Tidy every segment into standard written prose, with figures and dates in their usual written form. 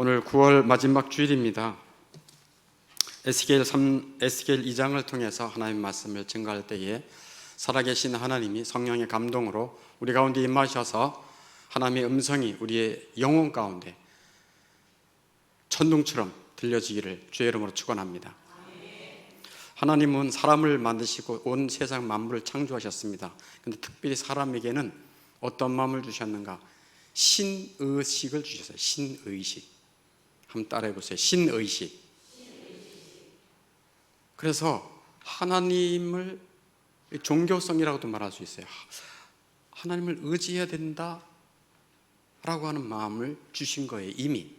오늘 9월 마지막 주일입니다. 에스겔 2장을 통해서 하나님의 말씀을 증거할 때에 살아계신 하나님이 성령의 감동으로 우리 가운데 임하셔서 하나님의 음성이 우리의 영혼 가운데 천둥처럼 들려지기를 주의 이름으로 축원합니다. 하나님은 사람을 만드시고 온 세상 만물을 창조하셨습니다. 그런데 특별히 사람에게는 어떤 마음을 주셨는가? 신의식을 주셨어요. 신의식. 한번 따라해 보세요. 신의식. 그래서 하나님을 종교성이라고도 말할 수 있어요. 하나님을 의지해야 된다 라고 하는 마음을 주신 거예요, 이미.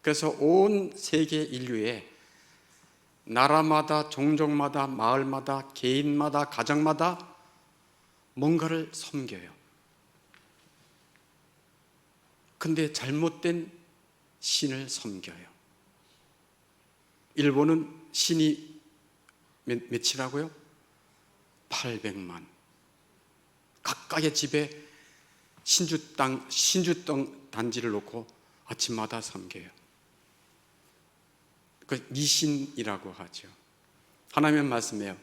그래서 온 세계 인류에 나라마다, 종족마다, 마을마다, 개인마다, 가정마다 뭔가를 섬겨요. 근데 잘못된 신을 섬겨요. 일본은 신이 몇이라고요? 800만. 각각의 집에 신주땅 단지를 놓고 아침마다 섬겨요. 그 미신이라고 하죠. 하나님의 말씀이에요.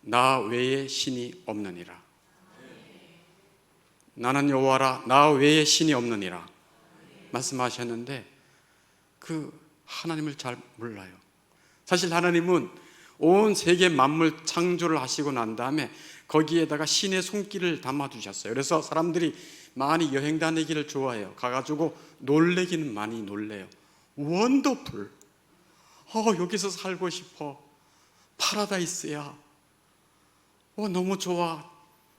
나 외에 신이 없느니라. 나는 여호와라, 나 외에 신이 없느니라 말씀하셨는데 그 하나님을 잘 몰라요. 사실 하나님은 온 세계 만물 창조를 하시고 난 다음에 거기에다가 신의 손길을 담아두셨어요. 그래서 사람들이 많이 여행 다니기를 좋아해요. 가가지고 놀래기는 많이 놀래요. 원더풀. 여기서 살고 싶어. 파라다이스야. 너무 좋아.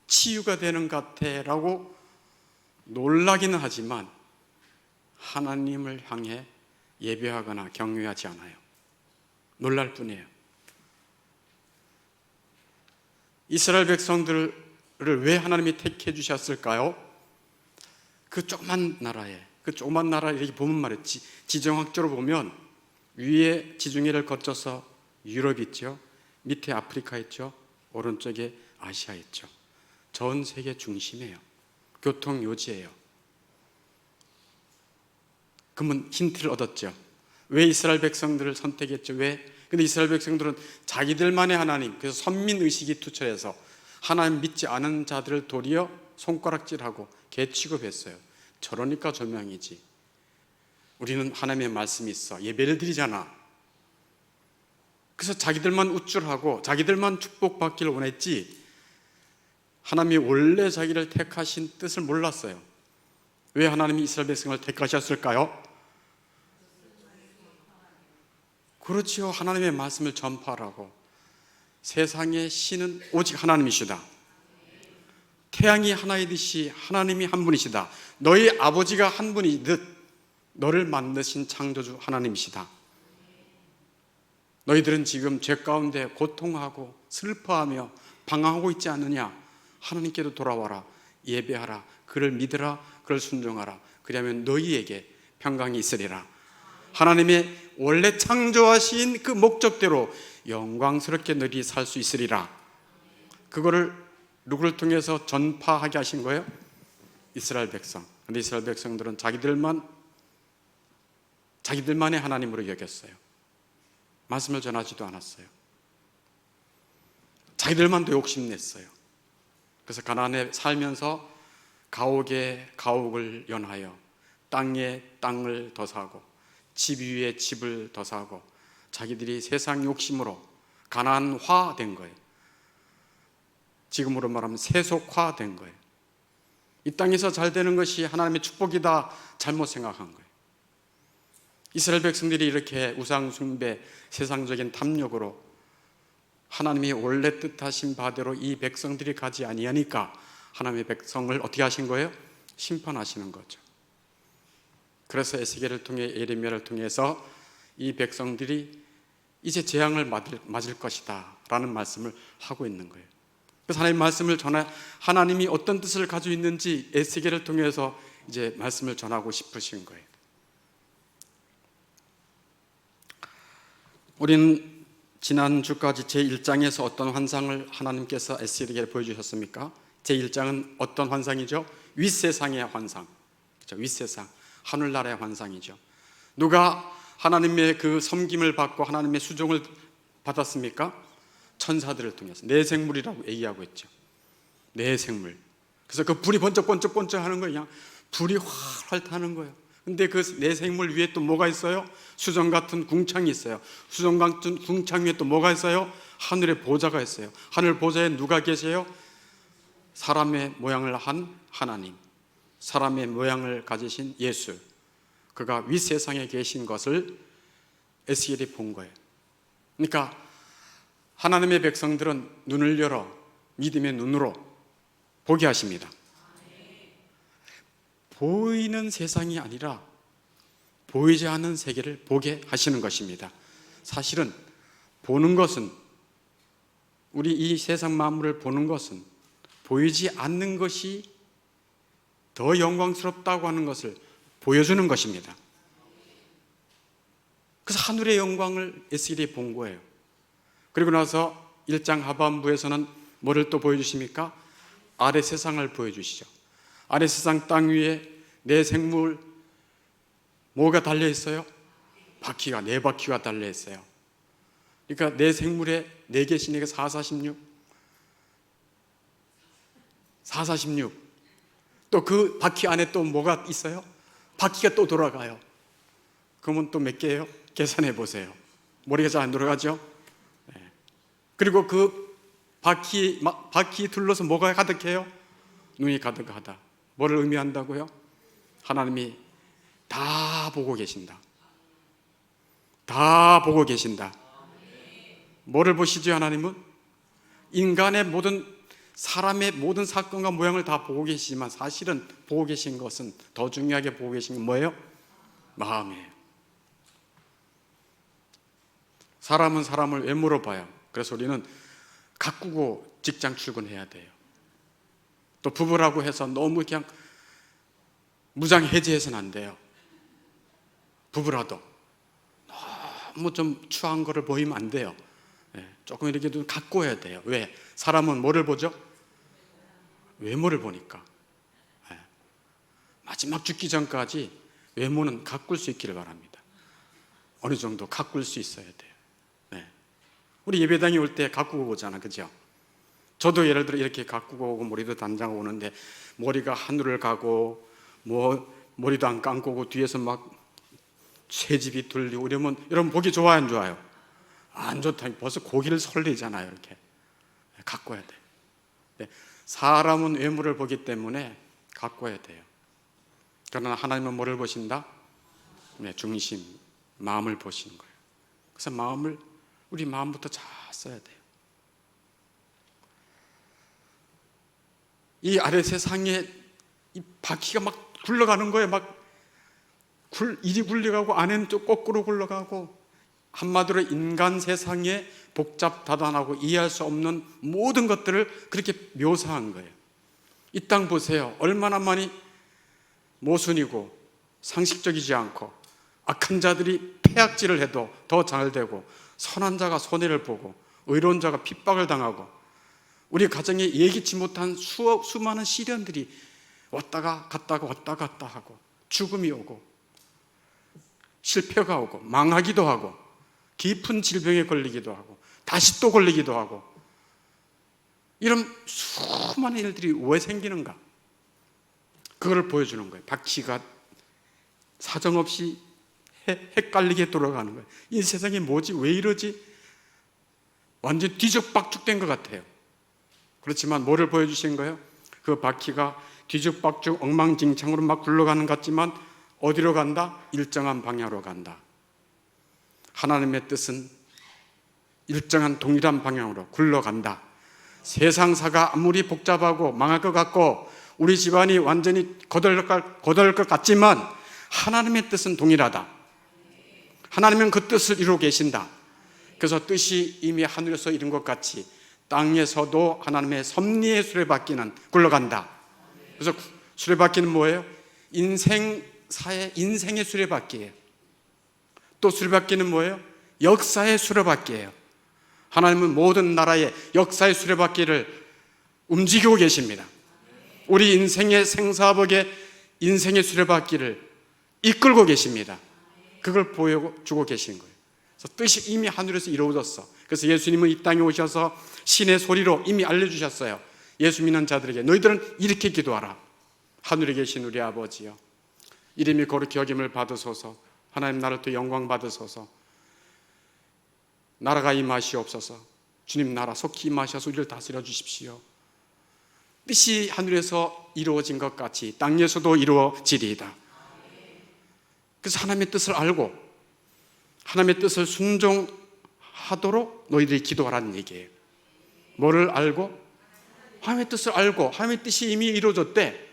치유가 되는 것 같아 라고 놀라기는 하지만 하나님을 향해 예배하거나 경외하지 않아요. 놀랄 뿐이에요. 이스라엘 백성들을 왜 하나님이 택해 주셨을까요? 그 조그만 나라에, 이렇게 보면 말이지, 지정학적으로 보면 위에 지중해를 거쳐서 유럽 있죠, 밑에 아프리카 있죠, 오른쪽에 아시아 있죠. 전 세계 중심이에요. 교통 요지예요. 그러면 힌트를 얻었죠. 왜 이스라엘 백성들을 선택했죠? 왜? 근데 이스라엘 백성들은 자기들만의 하나님, 그래서 선민의식이 투철해서 하나님 믿지 않은 자들을 도리어 손가락질하고 개 취급했어요. 저러니까 조명이지. 우리는 하나님의 말씀이 있어. 예배를 드리잖아. 그래서 자기들만 우쭐하고 자기들만 축복받기를 원했지 하나님이 원래 자기를 택하신 뜻을 몰랐어요. 왜 하나님이 이스라엘 백성을 택하셨을까요? 그렇지요. 하나님의 말씀을 전파하라고. 세상의 신은 오직 하나님이시다. 태양이 하나이듯이 하나님이 한 분이시다. 너희 아버지가 한 분이듯 너를 만드신 창조주 하나님이시다. 너희들은 지금 죄 가운데 고통하고 슬퍼하며 방황하고 있지 않느냐? 하나님께로 돌아와라. 예배하라. 그를 믿으라. 그를 순종하라. 그러면 너희에게 평강이 있으리라. 하나님의 원래 창조하신 그 목적대로 영광스럽게 너희 살 수 있으리라. 그거를 누구를 통해서 전파하게 하신 거예요? 이스라엘 백성. 그런데 이스라엘 백성들은 자기들만의 하나님으로 여겼어요. 말씀을 전하지도 않았어요. 자기들만도 욕심냈어요. 그래서 가나안에 살면서 가옥에 가옥을 연하여 땅에 땅을 더 사고 집 위에 집을 더 사고 자기들이 세상 욕심으로 가난화된 거예요. 지금으로 말하면 세속화된 거예요. 이 땅에서 잘 되는 것이 하나님의 축복이다 잘못 생각한 거예요. 이스라엘 백성들이 이렇게 우상 숭배, 세상적인 탐욕으로 하나님이 원래 뜻하신 바대로 이 백성들이 가지 아니하니까 하나님의 백성을 어떻게 하신 거예요? 심판하시는 거죠. 그래서 에스겔을 통해 예레미야를 통해서 이 백성들이 이제 재앙을 맞을 것이다 라는 말씀을 하고 있는 거예요. 그래서 하나님의 말씀을 하나님이 어떤 뜻을 가지고 있는지 에스겔을 통해서 이제 말씀을 전하고 싶으신 거예요. 우리는 지난주까지 제1장에서 어떤 환상을 하나님께서 에스겔에게 보여주셨습니까? 제1장은 어떤 환상이죠? 윗세상의 환상. 그렇죠? 윗세상, 하늘나라의 환상이죠. 누가 하나님의 그 섬김을 받고 하나님의 수종을 받았습니까? 천사들을 통해서. 내 생물이라고 얘기하고 있죠. 내 생물. 그래서 그 불이 번쩍번쩍번쩍 하는 거예요. 그냥 불이 활활 타는 거예요. 근데 그 내 생물 위에 또 뭐가 있어요? 수정 같은 궁창이 있어요. 수정 같은 궁창 위에 또 뭐가 있어요? 하늘의 보좌가 있어요. 하늘 보좌에 누가 계세요? 사람의 모양을 한 하나님, 사람의 모양을 가지신 예수, 그가 윗세상에 계신 것을 에스겔이 본 거예요. 그러니까 하나님의 백성들은 눈을 열어 믿음의 눈으로 보게 하십니다. 보이는 세상이 아니라 보이지 않는 세계를 보게 하시는 것입니다. 사실은 보는 것은, 우리 이 세상 만물을 보는 것은 보이지 않는 것이 더 영광스럽다고 하는 것을 보여주는 것입니다. 그래서 하늘의 영광을 에스겔이 본 거예요. 그리고 나서 1장 하반부에서는 뭐를 또 보여주십니까? 아래 세상을 보여주시죠. 아래 세상 땅 위에 내 생물 뭐가 달려 있어요? 바퀴가, 네 바퀴가 달려 있어요. 그러니까 내 생물에 네 개시니까 446. 또 그 바퀴 안에 또 뭐가 있어요? 바퀴가 또 돌아가요. 그러면 또 몇 개예요? 계산해 보세요. 머리가 잘 안 돌아가죠? 네. 그리고 그 바퀴 둘러서 뭐가 가득해요? 눈이 가득하다. 뭐를 의미한다고요? 하나님이 다 보고 계신다. 다 보고 계신다. 뭐를 보시죠, 하나님은? 인간의 모든, 사람의 모든 사건과 모양을 다 보고 계시지만 사실은 보고 계신 것은, 더 중요하게 보고 계신 건 뭐예요? 마음이에요. 사람은 사람을 왜 물어봐요? 그래서 우리는 가꾸고 직장 출근해야 돼요. 또 부부라고 해서 너무 그냥 무장해제해서는 안 돼요. 부부라도 너무 좀 추한 거를 보이면 안 돼요. 조금 이렇게 좀 가꿔야 돼요. 왜? 사람은 뭐를 보죠? 외모를 보니까. 마지막 죽기 전까지 외모는 가꿀 수 있기를 바랍니다. 어느 정도 가꿀 수 있어야 돼요. 우리 예배당에 올 때 가꾸고 오잖아, 그죠? 저도 예를 들어 이렇게 가꾸고 오고 머리도 단장하고 오는데 머리가 하늘을 가고 뭐 머리도 안 감고 오고 뒤에서 막 쇠집이 들리고 이러면 여러분 보기 좋아요, 안 좋아요? 안 좋다. 벌써 고기를 설리잖아요. 이렇게 가꿔야 돼요. 사람은 외모를 보기 때문에 가꿔야 돼요. 그러나 하나님은 뭐를 보신다? 중심, 마음을 보시는 거예요. 그래서 마음을, 우리 마음부터 잘 써야 돼요. 이 아래 세상에 이 바퀴가 막 굴러가는 거예요. 막 이리 굴러가고 안에는 또 거꾸로 굴러가고, 한마디로 인간 세상에 복잡다단하고 이해할 수 없는 모든 것들을 그렇게 묘사한 거예요. 이 땅 보세요. 얼마나 많이 모순이고 상식적이지 않고 악한 자들이 폐악질을 해도 더 잘 되고, 선한 자가 손해를 보고 의로운 자가 핍박을 당하고, 우리 가정에 예기치 못한 수많은 시련들이 왔다가 갔다가 왔다 갔다 하고, 죽음이 오고 실패가 오고 망하기도 하고 깊은 질병에 걸리기도 하고 다시 또 걸리기도 하고, 이런 수많은 일들이 왜 생기는가? 그걸 보여주는 거예요. 바퀴가 사정없이 헷갈리게 돌아가는 거예요. 이 세상에 뭐지? 왜 이러지? 완전 뒤죽박죽된 것 같아요. 그렇지만 뭐를 보여주신 거예요? 그 바퀴가 뒤죽박죽 엉망진창으로 막 굴러가는 것 같지만 어디로 간다? 일정한 방향으로 간다. 하나님의 뜻은 일정한 동일한 방향으로 굴러간다. 세상사가 아무리 복잡하고 망할 것 같고 우리 집안이 완전히 거덜날 것 같지만 하나님의 뜻은 동일하다. 하나님은 그 뜻을 이루고 계신다. 그래서 뜻이 이미 하늘에서 이룬 것 같이 땅에서도 하나님의 섭리의 수레바퀴는 굴러간다. 그래서 수레바퀴는 뭐예요? 인생의 수레바퀴예요. 또 수레바퀴는 뭐예요? 역사의 수레바퀴예요. 하나님은 모든 나라의 역사의 수레바퀴를 움직이고 계십니다. 우리 인생의 생사복의 인생의 수레바퀴를 이끌고 계십니다. 그걸 보여주고 계신 거예요. 그래서 뜻이 이미 하늘에서 이루어졌어. 그래서 예수님은 이 땅에 오셔서 신의 소리로 이미 알려주셨어요. 예수 믿는 자들에게 너희들은 이렇게 기도하라. 하늘에 계신 우리 아버지여, 이름이 거룩히 여김을 받으소서. 하나님 나를 또 영광 받으소서. 나라가 임하시옵소서. 주님 나라 속히 임하셔서 우리를 다스려 주십시오. 뜻이 하늘에서 이루어진 것 같이 땅에서도 이루어지리이다. 그래서 하나님의 뜻을 알고 하나님의 뜻을 순종하도록 너희들이 기도하라는 얘기예요. 뭐를 알고? 하나님의 뜻을 알고 하나님의 뜻이 이미 이루어졌대.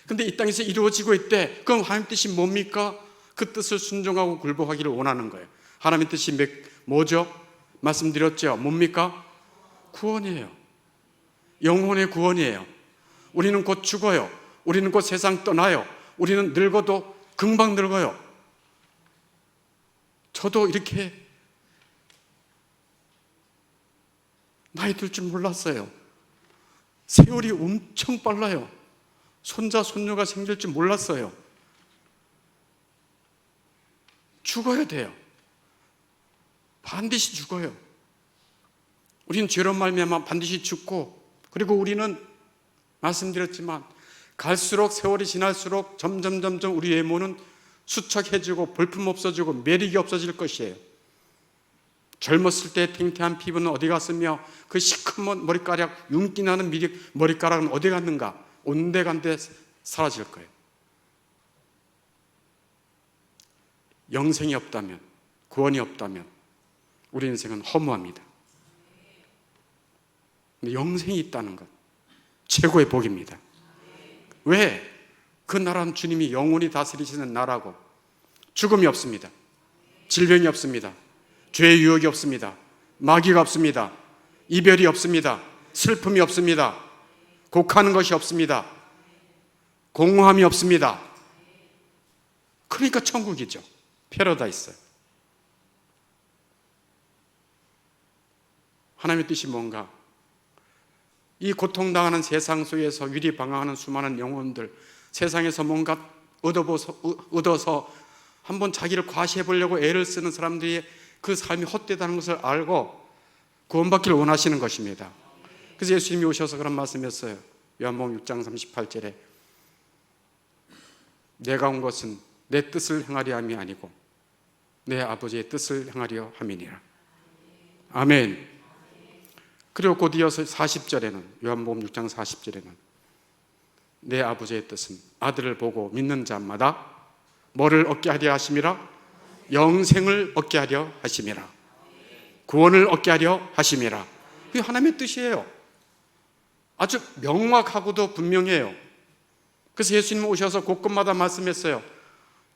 근데 이 땅에서 이루어지고 있대. 그럼 하나님의 뜻이 뭡니까? 그 뜻을 순종하고 굴복하기를 원하는 거예요. 하나님의 뜻이 뭐죠? 말씀드렸죠. 뭡니까? 구원이에요. 영혼의 구원이에요. 우리는 곧 죽어요. 우리는 곧 세상 떠나요. 우리는 늙어도 금방 늙어요. 저도 이렇게 나이 들 줄 몰랐어요. 세월이 엄청 빨라요. 손자, 손녀가 생길 줄 몰랐어요. 죽어야 돼요. 반드시 죽어요. 우리는 죄로 말미암아 반드시 죽고, 그리고 우리는 말씀드렸지만 갈수록 세월이 지날수록 점점 우리 외모는 수척해지고 볼품 없어지고 매력이 없어질 것이에요. 젊었을 때 탱탱한 피부는 어디 갔으며 그 시커먼 머리카락, 윤기 나는 머리카락은 어디 갔는가? 온데간데 사라질 거예요. 영생이 없다면, 구원이 없다면 우리 인생은 허무합니다. 근데 영생이 있다는 것, 최고의 복입니다. 왜? 그 나라는 주님이 영원히 다스리시는 나라고, 죽음이 없습니다. 질병이 없습니다. 죄의 유혹이 없습니다. 마귀가 없습니다. 이별이 없습니다. 슬픔이 없습니다. 곡하는 것이 없습니다. 공허함이 없습니다. 그러니까 천국이죠. 패러다이스. 하나님의 뜻이 뭔가? 이 고통당하는 세상 속에서 위리방황하는 수많은 영혼들, 세상에서 뭔가 얻어서 한번 자기를 과시해 보려고 애를 쓰는 사람들이 그 삶이 헛되다는 것을 알고 구원받기를 원하시는 것입니다. 그래서 예수님이 오셔서 그런 말씀했어요. 요한복음 6장 38절에 내가 온 것은 내 뜻을 행하려 함이 아니고 내 아버지의 뜻을 행하려 함이니라. 아멘. 그리고 곧 이어서 40절에는, 요한복음 6장 40절에는 내 아버지의 뜻은 아들을 보고 믿는 자마다 뭐를 얻게 하려 하심이라? 영생을 얻게 하려 하심이라. 구원을 얻게 하려 하심이라. 그게 하나님의 뜻이에요. 아주 명확하고도 분명해요. 그래서 예수님 오셔서 곳곳마다 말씀했어요.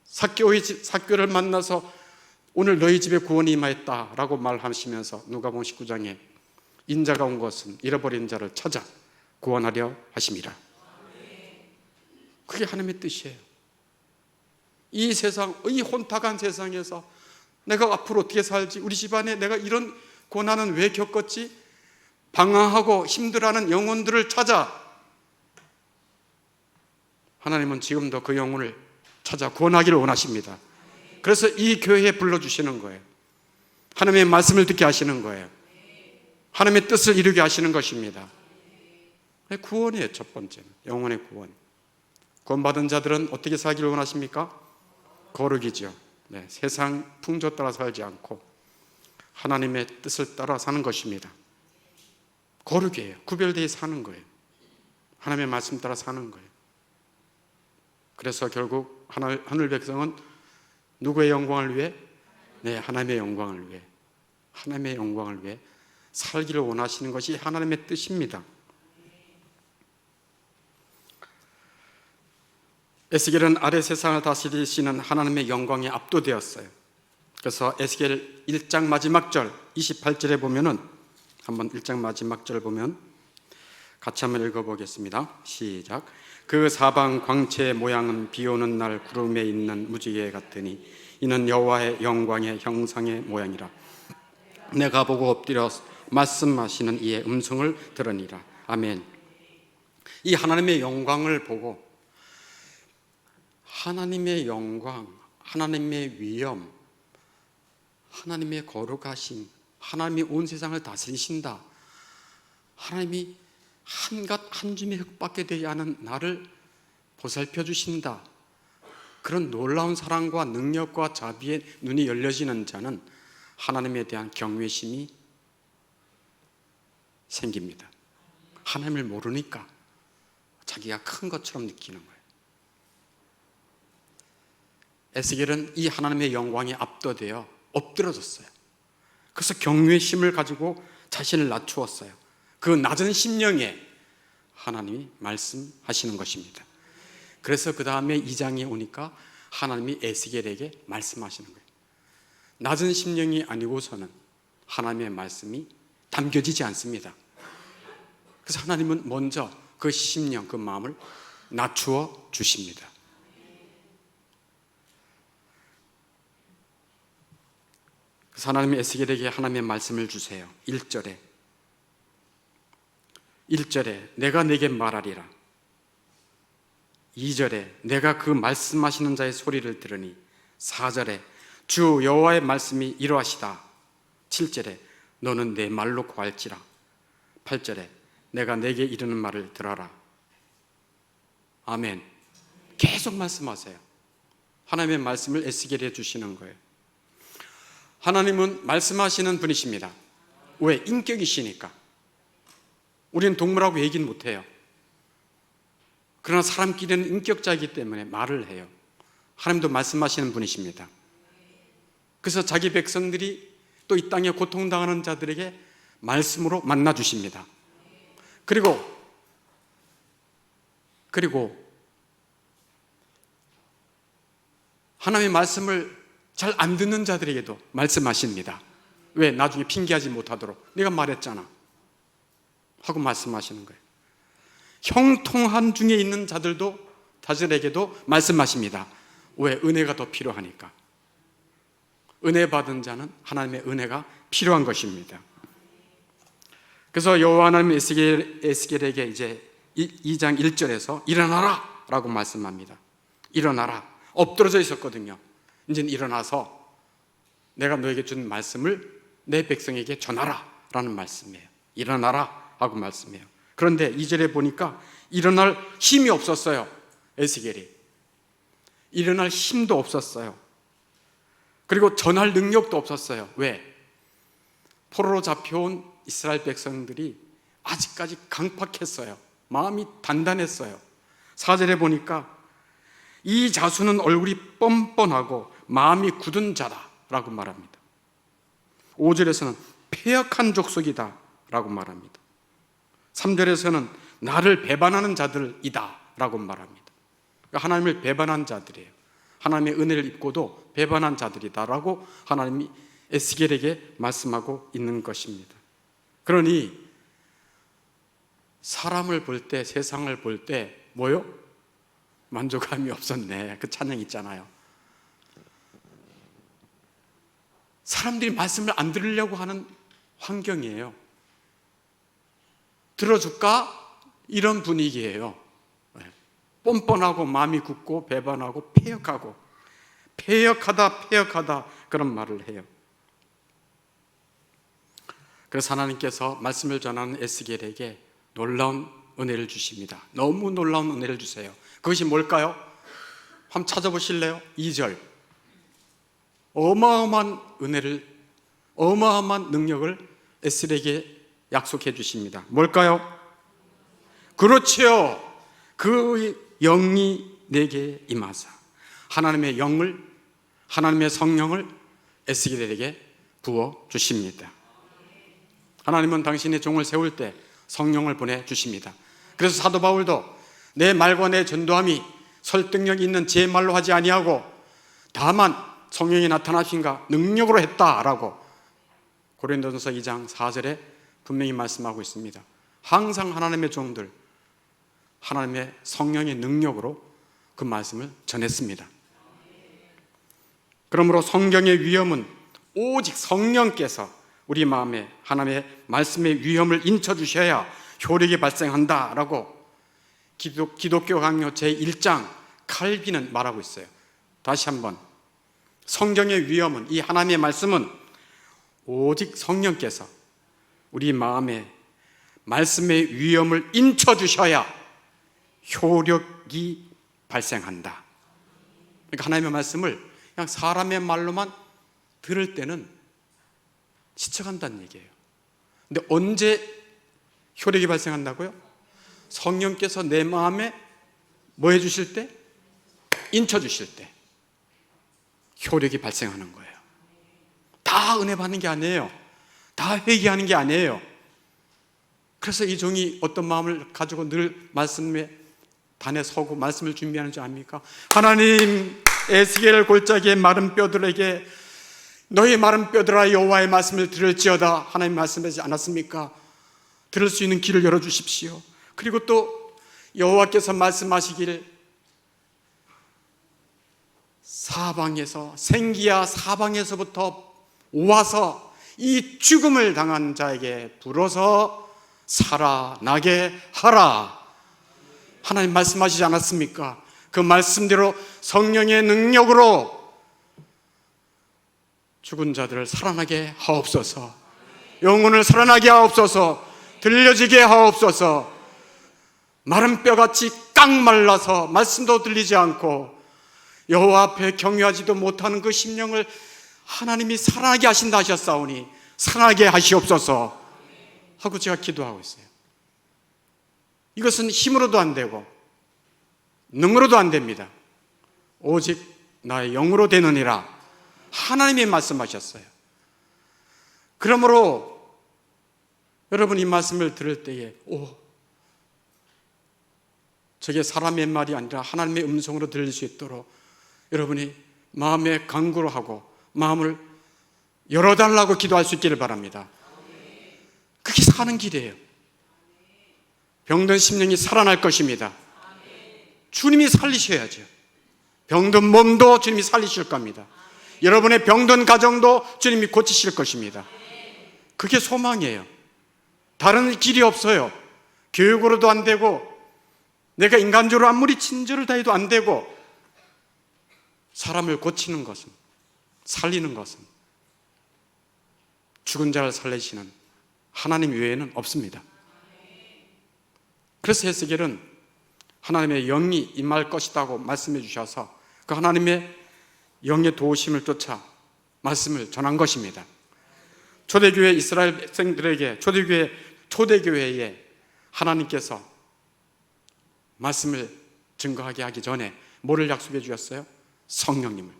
삭개오를 만나서 오늘 너희 집에 구원이 임하였다라고 말하시면서 누가복음 19장에 인자가 온 것은 잃어버린 자를 찾아 구원하려 하심이라. 그게 하나님의 뜻이에요. 이 세상, 이 혼탁한 세상에서 내가 앞으로 어떻게 살지? 우리 집안에 내가 이런 고난은 왜 겪었지? 방황하고 힘들어하는 영혼들을 찾아 하나님은 지금도 그 영혼을 찾아 구원하기를 원하십니다. 그래서 이 교회에 불러주시는 거예요. 하나님의 말씀을 듣게 하시는 거예요. 하나님의 뜻을 이루게 하시는 것입니다. 구원이에요. 첫 번째는 영혼의 구원. 구원받은 자들은 어떻게 살기를 원하십니까? 거룩이죠. 네, 세상 풍조 따라 살지 않고 하나님의 뜻을 따라 사는 것입니다. 거룩이에요. 구별되어 사는 거예요. 하나님의 말씀 따라 사는 거예요. 그래서 결국 하늘 백성은 누구의 영광을 위해? 네, 하나님의 영광을 위해, 하나님의 영광을 위해 살기를 원하시는 것이 하나님의 뜻입니다. 에스겔은 아래 세상을 다스리시는 하나님의 영광에 압도되었어요. 그래서 에스겔 1장 마지막 절 28절에 보면은, 한번 1장 마지막 절을 보면 같이 한번 읽어보겠습니다. 시작. 그 사방 광채의 모양은 비오는 날 구름에 있는 무지개 같으니 이는 여호와의 영광의 형상의 모양이라. 내가 보고 엎드려 말씀하시는 이의 음성을 들으니라. 아멘. 이 하나님의 영광을 보고 하나님의 영광, 하나님의 위엄, 하나님의 거룩하심, 하나님이 온 세상을 다스리신다, 하나님이 한 줌의 흙밖에 되지 않은 나를 보살펴 주신다, 그런 놀라운 사랑과 능력과 자비의 눈이 열려지는 자는 하나님에 대한 경외심이 생깁니다. 하나님을 모르니까 자기가 큰 것처럼 느끼는 거예요. 에스겔은 이 하나님의 영광에 압도되어 엎드러졌어요. 그래서 경외심을 가지고 자신을 낮추었어요. 그 낮은 심령에 하나님이 말씀하시는 것입니다. 그래서 그 다음에 2장에 오니까 하나님이 에스겔에게 말씀하시는 거예요. 낮은 심령이 아니고서는 하나님의 말씀이 담겨지지 않습니다. 그래서 하나님은 먼저 그 심령, 그 마음을 낮추어 주십니다. 그래서 하나님이 에스겔에게 하나님의 말씀을 주세요. 1절에 내가 내게 말하리라. 2절에 내가 그 말씀하시는 자의 소리를 들으니, 4절에 주 여호와의 말씀이 이러하시다. 7절에 너는 내 말로 고할지라. 8절에 내가 내게 이르는 말을 들어라. 아멘. 계속 말씀하세요. 하나님의 말씀을 에스겔에 주시는 거예요. 하나님은 말씀하시는 분이십니다. 왜? 인격이시니까. 우리는 동물하고 얘기는 못해요. 그러나 사람끼리는 인격자이기 때문에 말을 해요. 하나님도 말씀하시는 분이십니다. 그래서 자기 백성들이 또 이 땅에 고통당하는 자들에게 말씀으로 만나주십니다. 그리고 하나님의 말씀을 잘 안 듣는 자들에게도 말씀하십니다. 왜? 나중에 핑계하지 못하도록. 내가 말했잖아 하고 말씀하시는 거예요. 형통한 중에 있는 자들에게도 말씀하십니다. 왜? 은혜가 더 필요하니까. 은혜 받은 자는 하나님의 은혜가 필요한 것입니다. 그래서 여호와 하나님 에스겔에게 이제 2장 1절에서 일어나라 라고 말씀합니다. 일어나라. 엎드러져 있었거든요. 이제는 일어나서 내가 너에게 준 말씀을 내 백성에게 전하라 라는 말씀이에요. 일어나라 하고 말씀해요. 그런데 2절에 보니까 일어날 힘이 없었어요. 에스겔이 일어날 힘도 없었어요. 그리고 전할 능력도 없었어요. 왜? 포로로 잡혀온 이스라엘 백성들이 아직까지 강팍했어요. 마음이 단단했어요. 4절에 보니까 이 자수는 얼굴이 뻔뻔하고 마음이 굳은 자다 라고 말합니다. 5절에서는 패역한 족속이다 라고 말합니다. 3절에서는 나를 배반하는 자들이다 라고 말합니다. 그러니까 하나님을 배반한 자들이에요. 하나님의 은혜를 입고도 배반한 자들이다 라고 하나님이 에스겔에게 말씀하고 있는 것입니다. 그러니 사람을 볼 때, 세상을 볼 때 뭐요? 만족감이 없었네. 그 찬양 있잖아요. 사람들이 말씀을 안 들으려고 하는 환경이에요. 들어줄까? 이런 분위기예요. 뻔뻔하고 마음이 굳고 배반하고 패역하다 그런 말을 해요. 그래서 하나님께서 말씀을 전하는 에스겔에게 놀라운 은혜를 주십니다. 너무 놀라운 은혜를 주세요. 그것이 뭘까요? 한번 찾아보실래요? 2절. 어마어마한 은혜를, 어마어마한 능력을 에스겔에게 약속해 주십니다. 뭘까요? 그렇지요. 그 영이 내게 임하사. 하나님의 영을, 하나님의 성령을 에스겔에게 부어 주십니다. 하나님은 당신의 종을 세울 때 성령을 보내주십니다. 그래서 사도 바울도 내 말과 내 전도함이 설득력이 있는 제 말로 하지 아니하고 다만 성령이 나타나신가 능력으로 했다라고 고린도전서 2장 4절에 분명히 말씀하고 있습니다. 항상 하나님의 종들, 하나님의 성령의 능력으로 그 말씀을 전했습니다. 그러므로 성경의 위엄은 오직 성령께서 우리 마음에 하나님의 말씀의 위엄을 인쳐주셔야 효력이 발생한다라고 기독교 강요 제1장 칼빈은 말하고 있어요. 다시 한번, 성경의 위엄은, 이 하나님의 말씀은 오직 성령께서 우리 마음에 말씀의 위엄을 인쳐주셔야 효력이 발생한다. 그러니까 하나님의 말씀을 그냥 사람의 말로만 들을 때는 지쳐간다는 얘기예요. 근데 언제 효력이 발생한다고요? 성령께서 내 마음에 뭐 해주실 때? 인쳐주실 때 효력이 발생하는 거예요. 다 은혜 받는 게 아니에요. 다 회개하는 게 아니에요. 그래서 이 종이 어떤 마음을 가지고 늘 말씀에 단에 서고 말씀을 준비하는 줄 압니까? 하나님, 에스겔 골짜기의 마른 뼈들에게 너희 마른 뼈들아 여호와의 말씀을 들을지어다. 하나님 말씀하지 않았습니까? 들을 수 있는 길을 열어주십시오. 그리고 또 여호와께서 말씀하시길 사방에서, 생기야 사방에서부터 와서 이 죽음을 당한 자에게 불어서 살아나게 하라. 하나님 말씀하시지 않았습니까? 그 말씀대로 성령의 능력으로 죽은 자들을 살아나게 하옵소서. 영혼을 살아나게 하옵소서. 들려지게 하옵소서. 마른 뼈같이 깡 말라서 말씀도 들리지 않고 여호와 앞에 경유하지도 못하는 그 심령을 하나님이 살아나게 하신다 하셨사오니 살아나게 하시옵소서 하고 제가 기도하고 있어요. 이것은 힘으로도 안 되고 능으로도 안 됩니다. 오직 나의 영으로 되느니라 하나님이 말씀하셨어요. 그러므로 여러분 이 말씀을 들을 때에 저게 사람의 말이 아니라 하나님의 음성으로 들릴 수 있도록 여러분이 마음에 간구를 하고 마음을 열어달라고 기도할 수 있기를 바랍니다. 그게 사는 길이에요. 병든 심령이 살아날 것입니다. 주님이 살리셔야죠. 병든 몸도 주님이 살리실 겁니다. 여러분의 병든 가정도 주님이 고치실 것입니다. 그게 소망이에요. 다른 길이 없어요. 교육으로도 안 되고 내가 인간적으로 아무리 친절을 다해도 안 되고 사람을 고치는 것은, 살리는 것은 죽은 자를 살리시는 하나님 외에는 없습니다. 그래서 에스겔은 하나님의 영이 임할 것이라고 말씀해 주셔서 그 하나님의 영의 도우심을 쫓아 말씀을 전한 것입니다. 초대교회 이스라엘 백성들에게 초대교회에 하나님께서 말씀을 증거하게 하기 전에 뭐를 약속해 주셨어요? 성령님을.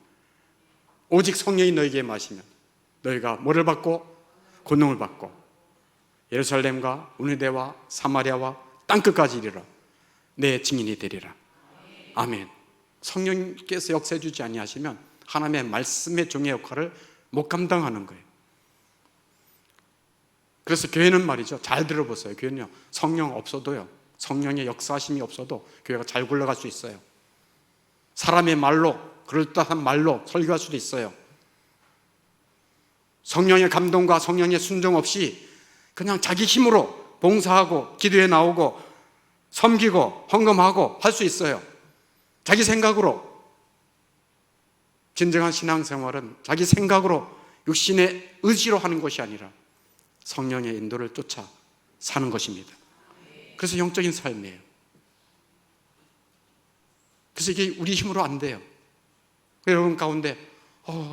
오직 성령이 너에게 임하시면 너희가 뭐를 받고? 권능을 받고 예루살렘과 우니데와 사마리아와 땅끝까지 이르러 내 증인이 되리라. 아멘. 성령께서 역사해 주지 아니하시면 하나님의 말씀의 종의 역할을 못 감당하는 거예요. 그래서 교회는 말이죠, 잘 들어보세요. 교회는요, 성령 없어도요, 성령의 역사하심이 없어도 교회가 잘 굴러갈 수 있어요. 사람의 말로, 그럴듯한 말로 설교할 수도 있어요. 성령의 감동과 성령의 순종 없이 그냥 자기 힘으로 봉사하고 기도에 나오고 섬기고 헌금하고 할 수 있어요. 자기 생각으로. 진정한 신앙생활은 자기 생각으로 육신의 의지로 하는 것이 아니라 성령의 인도를 쫓아 사는 것입니다. 그래서 영적인 삶이에요. 그래서 이게 우리 힘으로 안 돼요. 여러분 가운데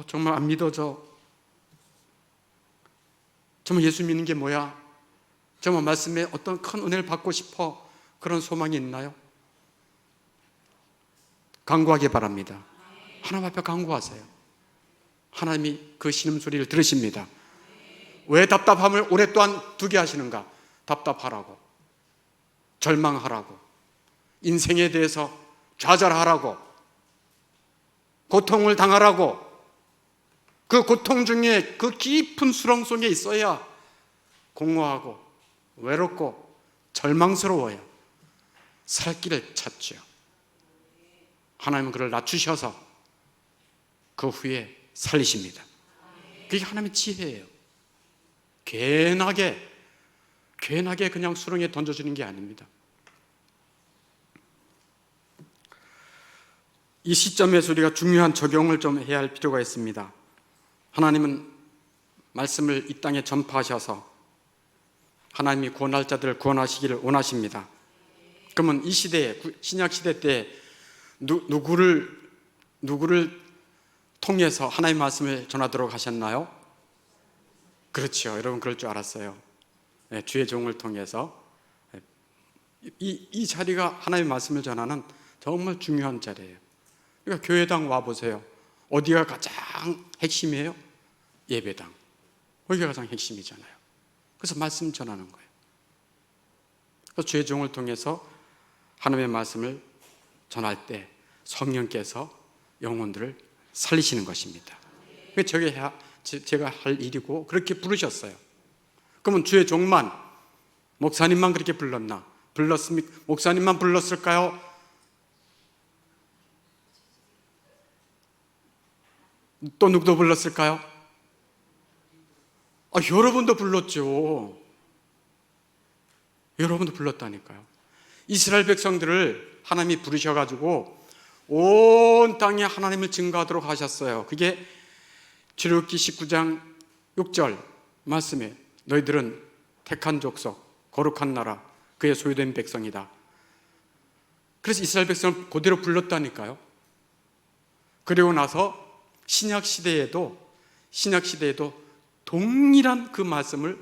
정말 안 믿어져, 정말 예수 믿는 게 뭐야, 정말 말씀에 어떤 큰 은혜를 받고 싶어, 그런 소망이 있나요? 간구하기 바랍니다. 하나님 앞에 간구하세요. 하나님이 그 신음소리를 들으십니다. 왜 답답함을 오랫동안 두게 하시는가? 답답하라고, 절망하라고, 인생에 대해서 좌절하라고, 고통을 당하라고. 그 고통 중에 그 깊은 수렁 속에 있어야 공허하고 외롭고 절망스러워요. 살 길을 찾죠. 하나님은 그를 낮추셔서 그 후에 살리십니다. 그게 하나님의 지혜예요. 괜하게 그냥 수렁에 던져주는 게 아닙니다. 이 시점에서 우리가 중요한 적용을 좀 해야 할 필요가 있습니다. 하나님은 말씀을 이 땅에 전파하셔서 하나님이 구원할 자들을 구원하시기를 원하십니다. 그러면 이 시대에, 신약 시대 때 누구를 통해서 하나님의 말씀을 전하도록 하셨나요? 그렇죠. 여러분 그럴 줄 알았어요. 네, 주의 종을 통해서. 이 자리가 하나님의 말씀을 전하는 정말 중요한 자리예요. 그러니까 교회당 와보세요. 어디가 가장 핵심이에요? 예배당. 거기가 가장 핵심이잖아요. 그래서 말씀 전하는 거예요. 그래서 주의 종을 통해서 하나님의 말씀을 전할 때 성령께서 영혼들을 살리시는 것입니다. 그게 제가 할 일이고 그렇게 부르셨어요. 그러면 주의 종만, 목사님만 그렇게 불렀나? 불렀습니까? 목사님만 불렀을까요? 또 누구도 불렀을까요? 여러분도 불렀죠. 여러분도 불렀다니까요. 이스라엘 백성들을 하나님이 부르셔가지고 온 땅에 하나님을 증거하도록 하셨어요. 그게 출애굽기 19장 6절 말씀에 너희들은 택한 족속, 거룩한 나라, 그의 소유된 백성이다. 그래서 이스라엘 백성을 그대로 불렀다니까요. 그리고 나서 신약 시대에도 동일한 그 말씀을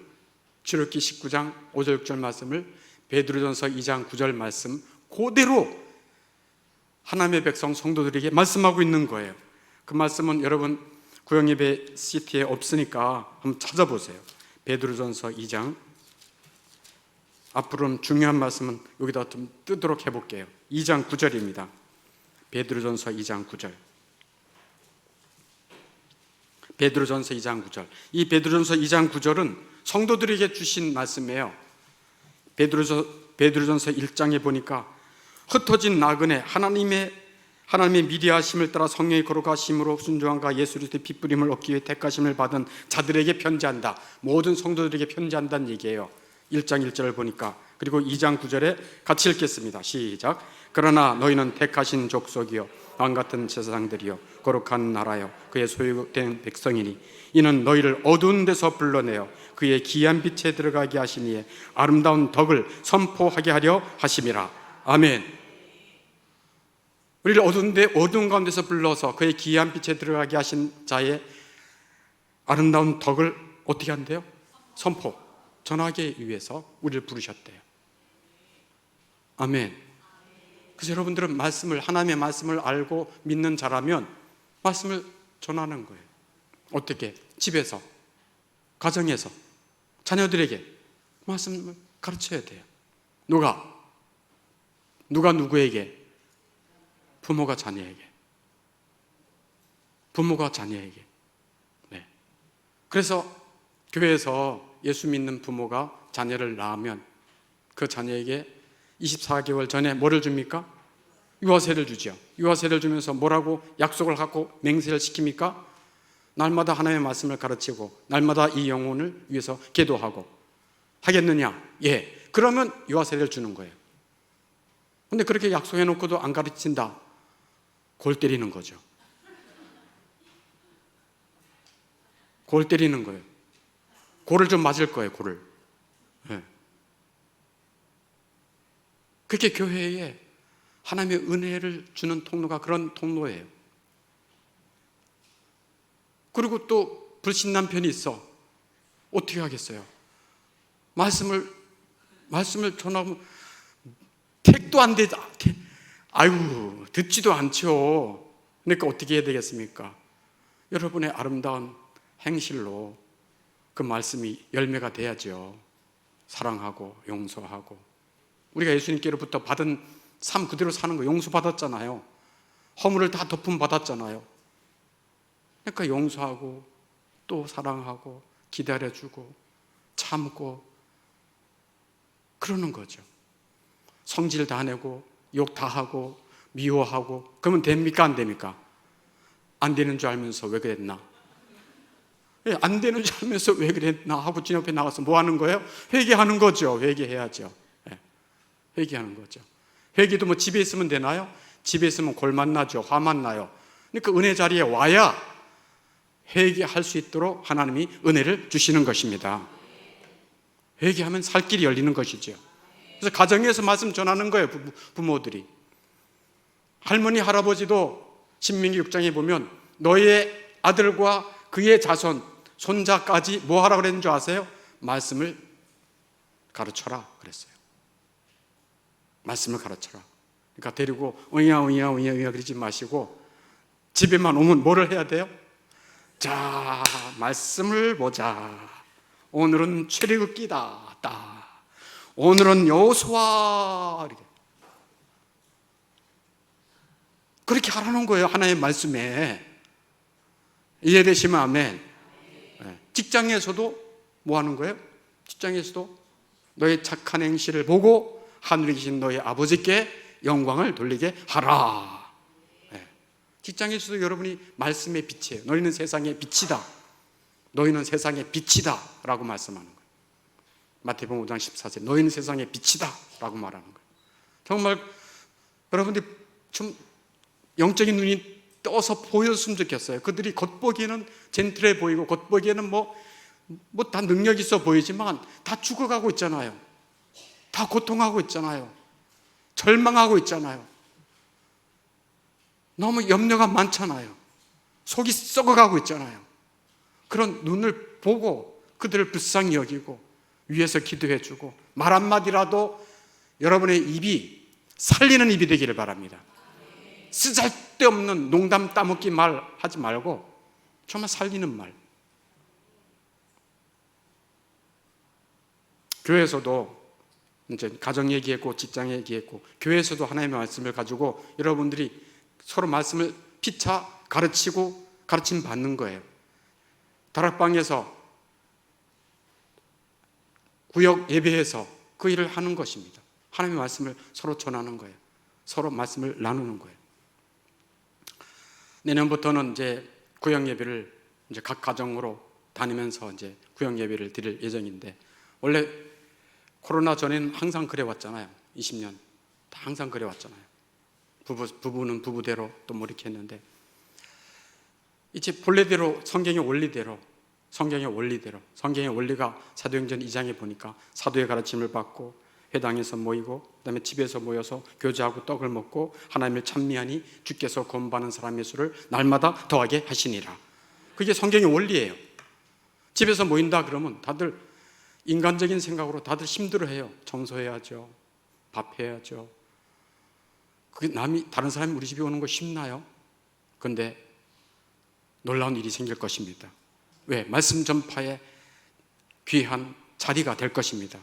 출애굽기 19장 5절 6절 말씀을 베드로전서 2장 9절 말씀 그대로 하나님의 백성 성도들에게 말씀하고 있는 거예요. 그 말씀은 여러분 구영예배 CT에 없으니까 한번 찾아보세요. 베드로전서 2장. 앞으로는 중요한 말씀은 여기다 좀 뜨도록 해볼게요. 2장 9절입니다. 베드로전서 2장 9절. 베드로전서 2장 9절. 이 베드로전서 2장 9절은 성도들에게 주신 말씀이에요. 베드로전서 1장에 보니까 흩어진 나그네 하나님의 미리하심을 따라 성령의 거룩하심으로 순종함과 예수 그리스도의 핏부림을 얻기 위해 택하심을 받은 자들에게 편지한다. 모든 성도들에게 편지한다는 얘기예요. 1장 1절을 보니까. 그리고 2장 9절에 같이 읽겠습니다. 시작. 그러나 너희는 택하신 족속이요 왕같은 제사장들이요 거룩한 나라요 그의 소유된 백성이니 이는 너희를 어두운 데서 불러내어 그의 귀한 빛에 들어가게 하시니 아름다운 덕을 선포하게 하려 하심이라. 아멘. 우리를 어두운 가운데서 불러서 그의 귀한 빛에 들어가게 하신 자의 아름다운 덕을 어떻게 한대요? 선포, 전하기 위해서 우리를 부르셨대요. 아멘. 그래서 여러분들은 하나님의 말씀을 알고 믿는 자라면 말씀을 전하는 거예요. 어떻게? 집에서, 가정에서, 자녀들에게 말씀을 가르쳐야 돼요. 누가 누구에게? 부모가 자녀에게. 네. 그래서 교회에서 예수 믿는 부모가 자녀를 낳으면 그 자녀에게 24개월 전에 뭐를 줍니까? 유아세를 주죠. 유아세를 주면서 뭐라고 약속을 하고 맹세를 시킵니까? 날마다 하나님의 말씀을 가르치고 날마다 이 영혼을 위해서 기도하고 하겠느냐? 예. 그러면 유아세를 주는 거예요. 근데 그렇게 약속해 놓고도 안 가르친다. 골 때리는 거죠. 골 때리는 거예요. 골을 좀 맞을 거예요. 골을. 네. 그렇게 교회에 하나님의 은혜를 주는 통로가 그런 통로예요. 그리고 또 불신난 편이 있어. 어떻게 하겠어요? 말씀을 전하면 택도 안 되다. 아유, 듣지도 않죠. 그러니까 어떻게 해야 되겠습니까? 여러분의 아름다운 행실로 그 말씀이 열매가 돼야죠. 사랑하고 용서하고. 우리가 예수님께로부터 받은 삶 그대로 사는 거 용서받았잖아요. 허물을 다 덮음 받았잖아요. 그러니까 용서하고 또 사랑하고 기다려주고 참고 그러는 거죠. 성질 다 내고 욕 다 하고 미워하고 그러면 됩니까? 안 됩니까? 안 되는 줄 알면서 왜 그랬나? 안 되는 줄 알면서 왜 그랬나 하고 주님 앞에 나가서 뭐 하는 거예요? 회개하는 거죠. 회개해야죠. 회개하는 거죠. 회개도 뭐 집에 있으면 되나요? 집에 있으면 골만 나죠. 화만 나요. 그러니까 은혜 자리에 와야 회개할 수 있도록 하나님이 은혜를 주시는 것입니다. 회개하면 살 길이 열리는 것이죠. 그래서 가정에서 말씀 전하는 거예요. 부모들이. 할머니 할아버지도 신명기 6장에 보면 너의 아들과 그의 자손 손자까지 뭐 하라고 그랬는 줄 아세요? 말씀을 가르쳐라 그랬어요. 말씀을 가르쳐라. 그러니까 데리고 으야 그러지 마시고 집에만 오면 뭐를 해야 돼요? 자, 말씀을 보자. 오늘은 출애굽기다. 오늘은 여호수아. 그렇게 하라는 거예요. 하나님의 말씀에. 이해되시면 아멘. 직장에서도 뭐 하는 거예요? 직장에서도 너의 착한 행실을 보고 하늘에 계신 너의 아버지께 영광을 돌리게 하라. 직장에서도 여러분이 말씀의 빛이에요. 너희는 세상의 빛이다. 너희는 세상의 빛이다 라고 말씀하는 거예요. 마태복음 5장 14절 너희는 세상의 빛이다 라고 말하는 거예요. 정말 여러분들이 좀 영적인 눈이 떠서 보였으면 좋겠어요. 그들이 겉보기에는 젠틀해 보이고 겉보기에는 뭐 다 능력 있어 보이지만 다 죽어가고 있잖아요. 다 고통하고 있잖아요. 절망하고 있잖아요. 너무 염려가 많잖아요. 속이 썩어가고 있잖아요. 그런 눈을 보고 그들을 불쌍히 여기고 위에서 기도해주고 말 한마디라도 여러분의 입이 살리는 입이 되기를 바랍니다. 쓰잘데없는 농담 따먹기 말 하지 말고 정말 살리는 말. 교회에서도 이제 가정 얘기했고 직장 얘기했고 교회에서도 하나님의 말씀을 가지고 여러분들이 서로 말씀을 피차 가르치고 가르침 받는 거예요. 다락방에서 구역 예배에서 그 일을 하는 것입니다. 하나님의 말씀을 서로 전하는 거예요. 서로 말씀을 나누는 거예요. 내년부터는 이제 구역 예배를 이제 각 가정으로 다니면서 이제 구역 예배를 드릴 예정인데 원래 코로나 전에는 항상 그래 왔잖아요. 20년 다 항상 그래 왔잖아요. 부부는 부부대로 또 뭐 이렇게 했는데 이제 본래대로 성경의 원리대로 성경의 원리가 사도행전 2장에 보니까 사도의 가르침을 받고 회당에서 모이고 그다음에 집에서 모여서 교제하고 떡을 먹고 하나님을 찬미하니 주께서 구원받는 사람의 수를 날마다 더하게 하시니라. 그게 성경의 원리예요. 집에서 모인다 그러면 다들 인간적인 생각으로 다들 힘들어해요. 청소해야죠. 밥 해야죠. 그게 다른 사람이 우리 집에 오는 거 쉽나요? 그런데 놀라운 일이 생길 것입니다. 왜? 말씀 전파에 귀한 자리가 될 것입니다.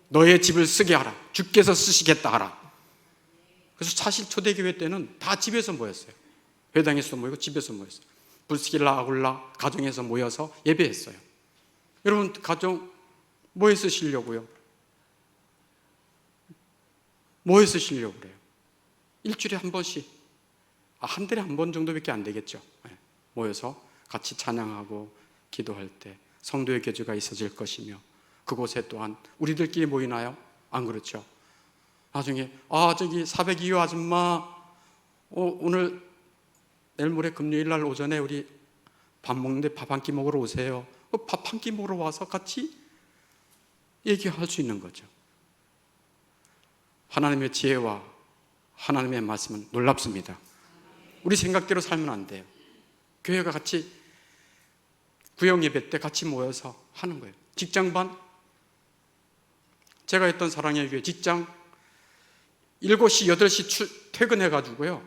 너의 집을 쓰게 하라. 주께서 쓰시겠다 하라. 그래서 사실 초대교회 때는 다 집에서 모였어요. 회당에서 모이고 집에서 모였어요. 불스길라 아굴라 가정에서 모여서 예배했어요. 여러분 가정 뭐에 쓰시려고요? 뭐에 쓰시려고 그래요? 일주일에 한 번씩 한 달에 한 번 정도밖에 안 되겠죠. 모여서 같이 찬양하고 기도할 때 성도의 교제가 있어질 것이며 그곳에 또한 우리들끼리 모이나요? 안 그렇죠. 나중에 저기 402호 아줌마 오늘 내일 모레 금요일 날 오전에 우리 밥 먹는데 밥 한 끼 먹으러 오세요. 밥 한 끼 먹으러 와서 같이 얘기할 수 있는 거죠. 하나님의 지혜와 하나님의 말씀은 놀랍습니다. 우리 생각대로 살면 안 돼요. 교회가 같이 구역 예배 때 같이 모여서 하는 거예요. 직장반 제가 했던 사랑의 교회 직장 7시, 8시 퇴근해가지고요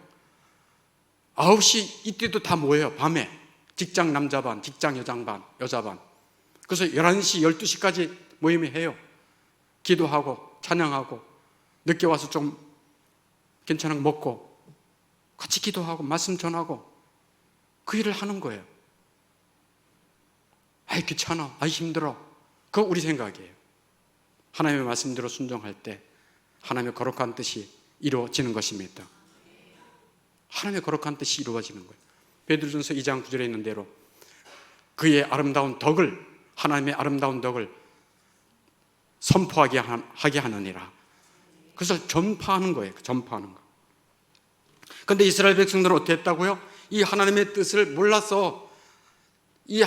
9시 이때도 다 모여요. 밤에 직장 남자반, 직장 여자반 그래서 11시, 12시까지 모임을 해요. 기도하고 찬양하고 늦게 와서 좀 괜찮은 거 먹고 같이 기도하고 말씀 전하고 그 일을 하는 거예요. 아이 귀찮아, 아이 힘들어. 그거 우리 생각이에요. 하나님의 말씀대로 순종할 때 하나님의 거룩한 뜻이 이루어지는 것입니다. 하나님의 거룩한 뜻이 이루어지는 거예요. 베드로전서 2장 9절에 있는 대로 그의 아름다운 덕을 하나님의 아름다운 덕을 선포하게 하게 하느니라. 그래서 전파하는 거예요. 전파하는 거. 그런데 이스라엘 백성들은 어떻게 했다고요? 이 하나님의 뜻을 몰라서 이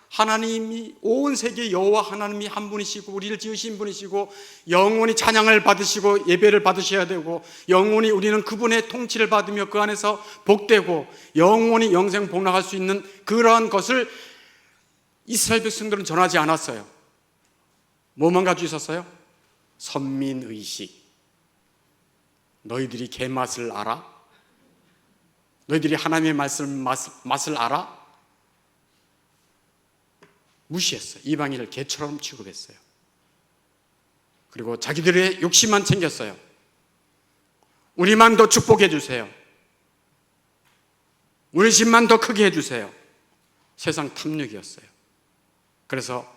하나님이 온 세계 여호와 하나님이 한 분이시고 우리를 지으신 분이시고 영원히 찬양을 받으시고 예배를 받으셔야 되고 영원히 우리는 그분의 통치를 받으며 그 안에서 복되고 영원히 영생 복락할 수 있는 그러한 것을 이스라엘 백성들은 전하지 않았어요. 뭐만 가지고 있었어요? 선민의식. 너희들이 개맛을 알아? 너희들이 하나님의 맛을 알아? 무시했어요. 이방인을 개처럼 취급했어요. 그리고 자기들의 욕심만 챙겼어요. 우리만 더 축복해 주세요. 우리 집만 더 크게 해주세요. 세상 탐욕이었어요. 그래서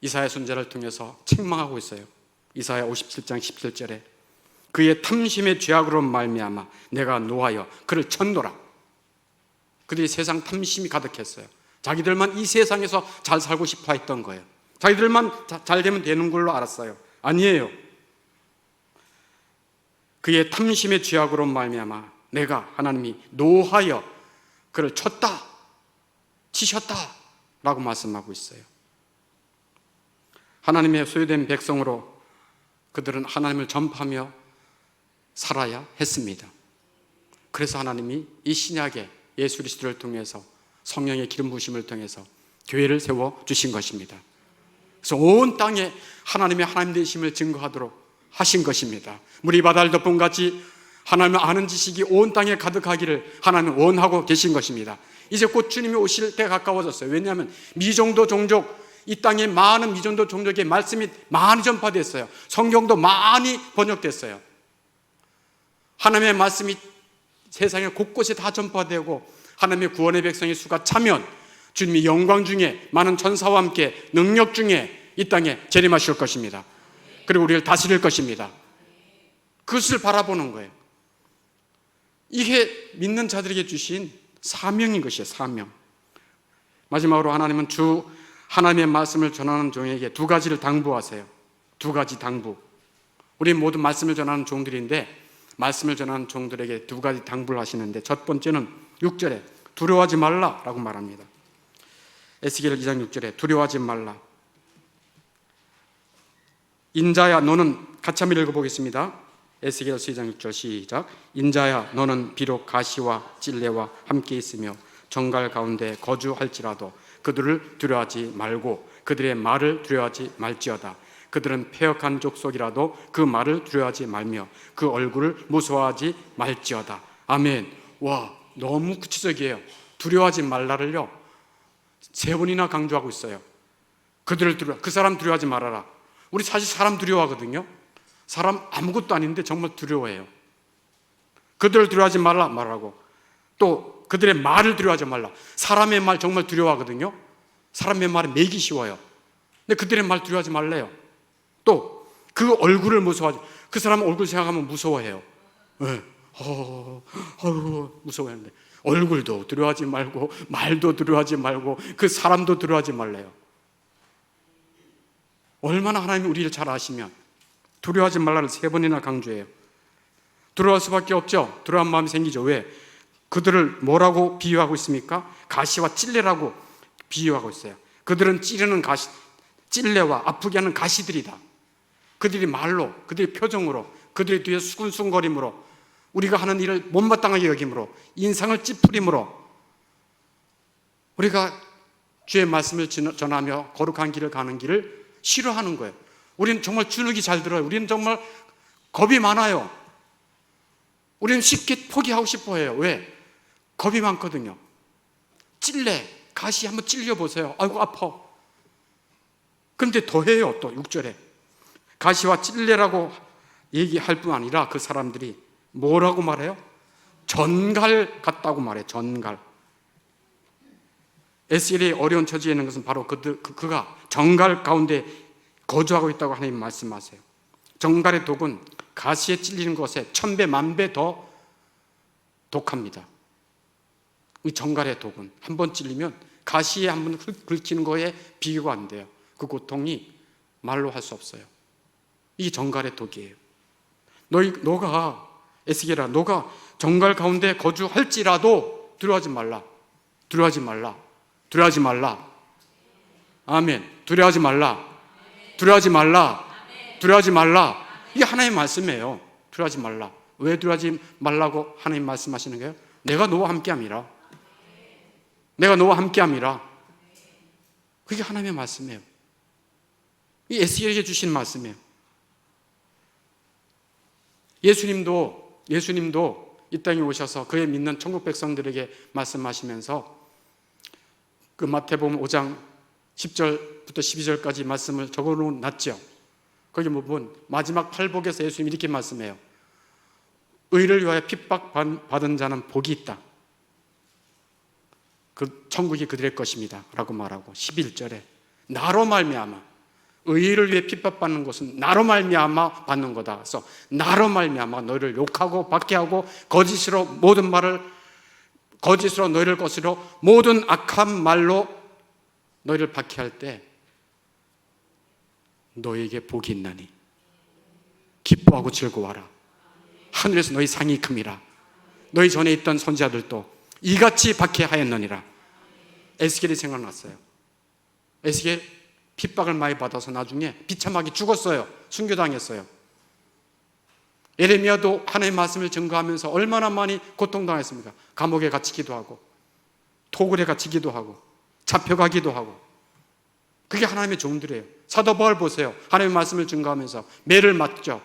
이사야 선지자를 통해서 책망하고 있어요. 이사야 57장 17절에 그의 탐심의 죄악으로 말미암아 내가 노하여 그를 쳤노라. 그들이 세상 탐심이 가득했어요. 자기들만 이 세상에서 잘 살고 싶어 했던 거예요. 자기들만 잘 되면 되는 걸로 알았어요. 아니에요. 그의 탐심의 죄악으로 말미암아 내가 하나님이 노하여 그를 쳤다, 치셨다 라고 말씀하고 있어요. 하나님의 소유된 백성으로 그들은 하나님을 전파하며 살아야 했습니다. 그래서 하나님이 이 신약의 예수 그리스도를 통해서 성령의 기름 부으심을 통해서 교회를 세워주신 것입니다. 그래서 온 땅에 하나님의 하나님 되심을 증거하도록 하신 것입니다. 물이 바다를 덮음같이 하나님을 아는 지식이 온 땅에 가득하기를 하나님은 원하고 계신 것입니다. 이제 곧 주님이 오실 때가 가까워졌어요. 왜냐하면 미종도 종족, 이 땅에 많은 미종도 종족의 말씀이 많이 전파됐어요. 성경도 많이 번역됐어요. 하나님의 말씀이 세상에 곳곳에 다 전파되고 하나님의 구원의 백성의 수가 차면 주님이 영광 중에 많은 천사와 함께 능력 중에 이 땅에 재림하실 것입니다. 그리고 우리를 다스릴 것입니다. 그것을 바라보는 거예요. 이게 믿는 자들에게 주신 사명인 것이에요. 사명. 마지막으로 하나님은 주 하나님의 말씀을 전하는 종에게 두 가지를 당부하세요. 두 가지 당부. 우리 모두 말씀을 전하는 종들인데 말씀을 전하는 종들에게 두 가지 당부를 하시는데 첫 번째는 6절에 두려워하지 말라라고 말합니다. 에스겔 2장 6절에 두려워하지 말라. 인자야 너는 같이 한번 읽어보겠습니다. 에스겔 2장 6절 시작. 인자야 너는 비록 가시와 찔레와 함께 있으며 정갈 가운데 거주할지라도 그들을 두려워하지 말고 그들의 말을 두려워하지 말지어다. 그들은 패역한 족속이라도 그 말을 두려워하지 말며 그 얼굴을 무서워하지 말지어다. 아멘. 와, 너무 구체적이에요. 두려워하지 말라를요 3번이나 강조하고 있어요. 그 사람 두려워하지 말아라. 우리 사실 사람 두려워하거든요. 사람 아무것도 아닌데 정말 두려워해요. 그들을 두려워하지 말라 말하고 또 그들의 말을 두려워하지 말라. 사람의 말 정말 두려워하거든요. 사람의 말에 매기 쉬워요. 근데 그들의 말 두려워하지 말래요. 또 그 얼굴을 무서워하지. 그 사람 얼굴 생각하면 무서워해요. 네. 무서워하는데 얼굴도 두려워하지 말고 말도 두려워하지 말고 그 사람도 두려워하지 말래요. 얼마나 하나님이 우리를 잘 아시면 두려워하지 말라를 3번이나 강조해요. 두려워할 수밖에 없죠. 두려워한 마음이 생기죠. 왜? 그들을 뭐라고 비유하고 있습니까? 가시와 찔레라고 비유하고 있어요. 그들은 찌르는 가시, 찔레와 아프게 하는 가시들이다. 그들이 말로, 그들의 표정으로, 그들의 뒤에 수근수근거림으로, 우리가 하는 일을 못마땅하게 여김으로, 인상을 찌푸림으로 우리가 주의 말씀을 전하며 거룩한 길을 가는 길을 싫어하는 거예요. 우리는 정말 주눅이 잘 들어요. 우리는 정말 겁이 많아요. 우리는 쉽게 포기하고 싶어 해요. 왜? 겁이 많거든요. 찔레, 가시 한번 찔려보세요. 아이고 아파. 그런데 더해요. 또 6절에 가시와 찔레라고 얘기할 뿐 아니라 그 사람들이 뭐라고 말해요? 전갈 같다고 말해요. 전갈. 에스겔이 어려운 처지에 있는 것은 바로 그가 전갈 가운데 거주하고 있다고 하나님 말씀하세요. 전갈의 독은 가시에 찔리는 것에 1000배, 10,000배 더 독합니다. 이 전갈의 독은 한 번 찔리면 가시에 한 번 긁히는 거에 비교가 안 돼요. 그 고통이 말로 할 수 없어요. 이게 전갈의 독이에요. 너가 에스겔아, 너가 전갈 가운데 거주할지라도 두려워하지 말라. 두려워하지 말라. 두려워하지 말라. 아멘. 두려워하지 말라. 두려워하지 말라. 두려워하지 말라. 이게 하나님의 말씀이에요. 두려워하지 말라. 왜 두려워하지 말라고 하나님 말씀하시는 거예요? 내가 너와 함께함이라. 내가 너와 함께함이라. 그게 하나님의 말씀이에요. 이 에스겔에게 주신 말씀이에요. 예수님도 이 땅에 오셔서 그의 믿는 천국 백성들에게 말씀하시면서 그 마태복음 5장 10절부터 12절까지 말씀을 적어놓았죠. 거기 보면 마지막 팔복에서 예수님이 이렇게 말씀해요. 의를 위하여 핍박받은 자는 복이 있다. 그 천국이 그들의 것입니다 라고 말하고 11절에 나로 말미암아 의를 위해 핍박받는 것은 나로 말미암아 받는 거다. 그래서 나로 말미암아 너희를 욕하고 박해하고 거짓으로 너희를 거스려 모든 악한 말로 너희를 박해할 때 너희에게 복이 있나니 기뻐하고 즐거워하라. 하늘에서 너희 상이 큼이라. 너희 전에 있던 선지자들도 이같이 박해하였느니라. 에스겔이 생각났어요. 에스겔 핍박을 많이 받아서 나중에 비참하게 죽었어요. 순교당했어요. 예레미야도 하나님의 말씀을 증거하면서 얼마나 많이 고통당했습니까? 감옥에 갇히기도 하고 토굴에 갇히기도 하고 잡혀가기도 하고. 그게 하나님의 종들이에요. 사도 바울 보세요. 하나님의 말씀을 증거하면서 매를 맞죠.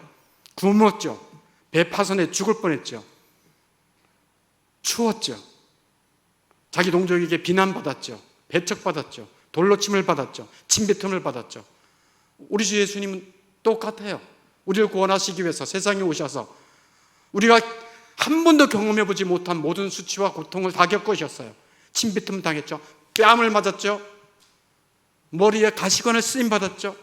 굶었죠. 배 파손에 죽을 뻔했죠. 추웠죠. 자기 동족에게 비난받았죠. 배척받았죠. 돌로 침을 받았죠. 침뱉음을 받았죠. 우리 주 예수님은 똑같아요. 우리를 구원하시기 위해서 세상에 오셔서 우리가 한 번도 경험해보지 못한 모든 수치와 고통을 다 겪으셨어요. 침뱉음 당했죠. 뺨을 맞았죠. 머리에 가시관을 쓰임받았죠.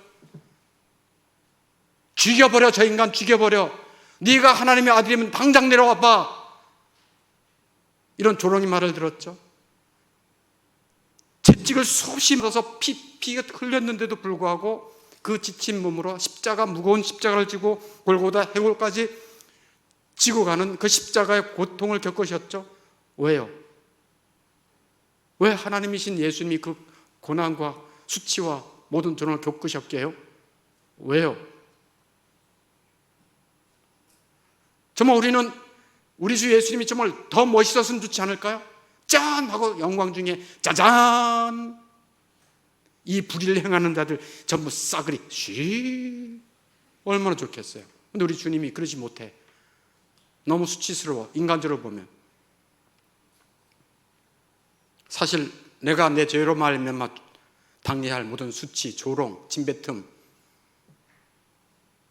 죽여버려, 저 인간 죽여버려. 네가 하나님의 아들이면 당장 내려와봐. 이런 조롱의 말을 들었죠. 채찍을 수없이 맞아서 피가 흘렸는데도 불구하고 그 지친 몸으로 무거운 십자가를 지고 골고다 해골까지 지고 가는 그 십자가의 고통을 겪으셨죠. 왜요? 왜 하나님이신 예수님이 그 고난과 수치와 모든 조롱을 겪으셨게요? 왜요? 정말 우리는 우리 주 예수님이 정말 더 멋있었으면 좋지 않을까요? 짠! 하고 영광 중에 짜잔! 이 불의를 행하는 자들 전부 싸그리 쉬! 얼마나 좋겠어요. 근데 우리 주님이 그러지 못해. 너무 수치스러워. 인간적으로 보면. 사실 내가 내 죄로 말미암아 당해야 할 모든 수치, 조롱, 침뱉음,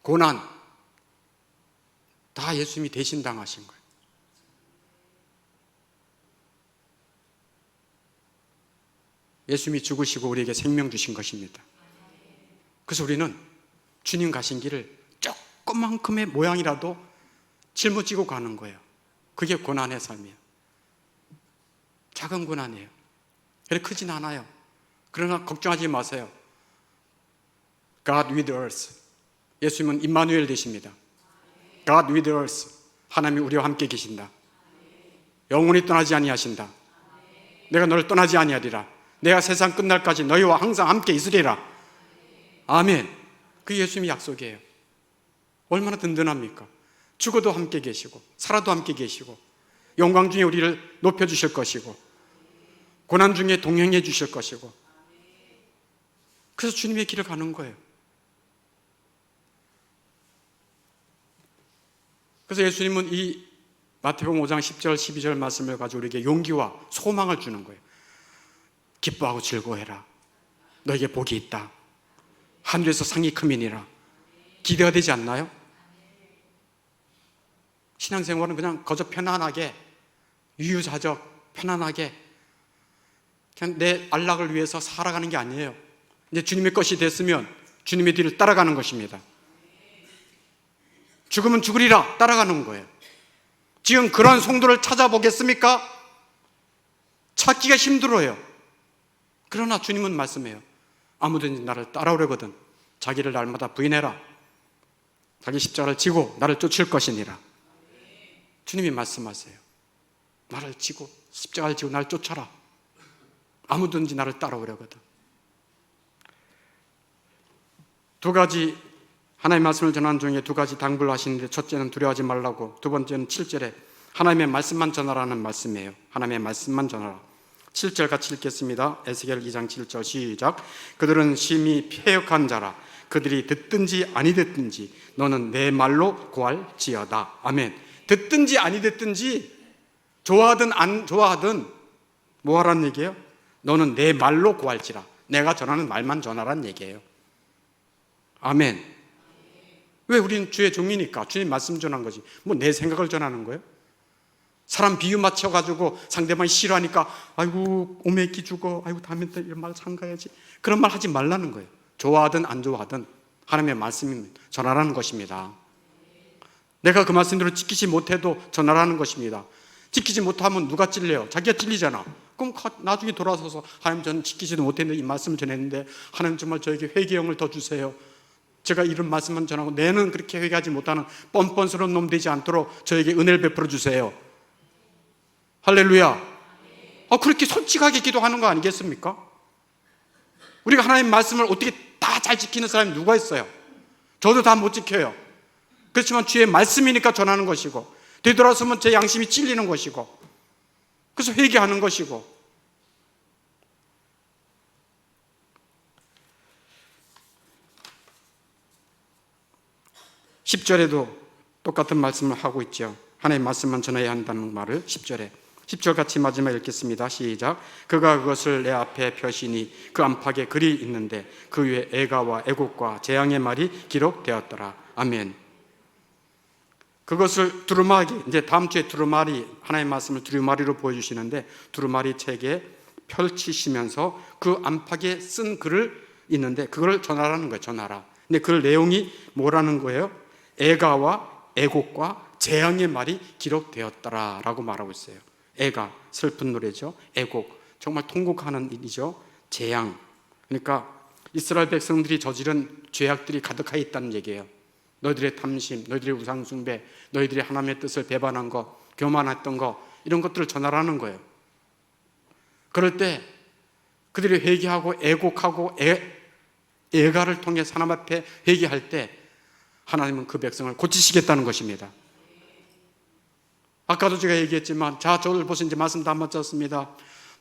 고난 다 예수님이 대신 당하신 거예요. 예수님이 죽으시고 우리에게 생명 주신 것입니다. 그래서 우리는 주님 가신 길을 조그만큼의 모양이라도 짊어지고 가는 거예요. 그게 고난의 삶이에요. 작은 고난이에요. 그래 크진 않아요. 그러나 걱정하지 마세요. God with us. 예수님은 임마누엘 되십니다. God with us. 하나님이 우리와 함께 계신다. 영원히 떠나지 아니하신다. 내가 너를 떠나지 아니하리라. 내가 세상 끝날까지 너희와 항상 함께 있으리라. 아멘. 그게 예수님의 약속이에요. 얼마나 든든합니까? 죽어도 함께 계시고 살아도 함께 계시고 영광 중에 우리를 높여주실 것이고 고난 중에 동행해 주실 것이고. 그래서 주님의 길을 가는 거예요. 그래서 예수님은 이 마태복음 5장 10절 12절 말씀을 가지고 우리에게 용기와 소망을 주는 거예요. 기뻐하고 즐거워해라. 너에게 복이 있다. 하늘에서 상이 크민이라. 기대가 되지 않나요? 신앙생활은 그냥 거저 편안하게 유유자적 편안하게 그냥 내 안락을 위해서 살아가는 게 아니에요. 이제 주님의 것이 됐으면 주님의 뒤를 따라가는 것입니다. 죽으면 죽으리라 따라가는 거예요. 지금 그런 성도를 찾아보겠습니까? 찾기가 힘들어요. 그러나 주님은 말씀해요. 아무든지 나를 따라오려거든 자기를 날마다 부인해라. 자기 십자가를 지고 나를 쫓을 것이니라. 주님이 말씀하세요. 나를 지고 십자가를 지고 나를 쫓아라. 아무든지 나를 따라오려거든. 두 가지 하나님의 말씀을 전하는 중에 두 가지 당부를 하시는데, 첫째는 두려워하지 말라고, 두 번째는 7절에 하나님의 말씀만 전하라는 말씀이에요. 하나님의 말씀만 전하라. 7절 같이 읽겠습니다. 에스겔 2장 7절 시작. 그들은 심히 패역한 자라. 그들이 듣든지 아니 듣든지 너는 내 말로 고할지어다. 아멘. 듣든지 아니 듣든지, 좋아하든 안 좋아하든 뭐 하라는 얘기예요? 너는 내 말로 고할지라. 내가 전하는 말만 전하라는 얘기예요. 아멘. 왜? 우리는 주의 종이니까 주님 말씀 전한 거지. 뭐 내 생각을 전하는 거예요? 사람 비유 맞춰가지고 상대방이 싫어하니까 아이고 오메기 죽어, 아이고 다음에 또 이런 말 참가해야지, 그런 말 하지 말라는 거예요. 좋아하든 안 좋아하든 하나님의 말씀이 전하라는 것입니다. 내가 그 말씀대로 지키지 못해도 전하라는 것입니다. 지키지 못하면 누가 찔려요? 자기가 찔리잖아. 그럼 나중에 돌아서서 하나님, 저는 지키지도 못했는데 이 말씀을 전했는데 하나님 정말 저에게 회개형을 더 주세요. 제가 이런 말씀만 전하고 내는 그렇게 회개하지 못하는 뻔뻔스러운 놈 되지 않도록 저에게 은혜를 베풀어 주세요. 할렐루야. 그렇게 솔직하게 기도하는 거 아니겠습니까? 우리가 하나님 말씀을 어떻게 다 잘 지키는 사람이 누가 있어요? 저도 다 못 지켜요. 그렇지만 주의 말씀이니까 전하는 것이고, 되돌아서면 제 양심이 찔리는 것이고, 그래서 회개하는 것이고. (10절에도) 똑같은 말씀을 하고 있죠. 하나님의 말씀만 전해야 한다는 말을 10절에 10절 같이 마지막 읽겠습니다. 시작. 그가 그것을 내 앞에 펴시니 그 안팎에 글이 있는데 그 위에 애가와 애곡과 재앙의 말이 기록되었더라. 아멘. 그것을 두루마리, 이제 다음 주에 두루마리, 하나님의 말씀을 두루마리로 보여주시는데, 두루마리 책에 펼치시면서 그 안팎에 쓴 글을 있는데 그걸 전하라는 거예요. 전하라. 근데 그 내용이 뭐라는 거예요? 애가와 애곡과 재앙의 말이 기록되었더라 라고 말하고 있어요. 애가, 슬픈 노래죠. 애곡, 정말 통곡하는 일이죠. 재앙, 그러니까 이스라엘 백성들이 저지른 죄악들이 가득하여 있다는 얘기예요. 너희들의 탐심, 너희들의 우상숭배, 너희들이 하나님의 뜻을 배반한 것, 교만했던 것, 이런 것들을 전하라는 거예요. 그럴 때 그들이 회개하고 애곡하고 애가를 통해 하나님 앞에 회개할 때 하나님은 그 백성을 고치시겠다는 것입니다. 아까도 제가 얘기했지만, 자, 저를 보신 이제 말씀 다 마쳤습니다.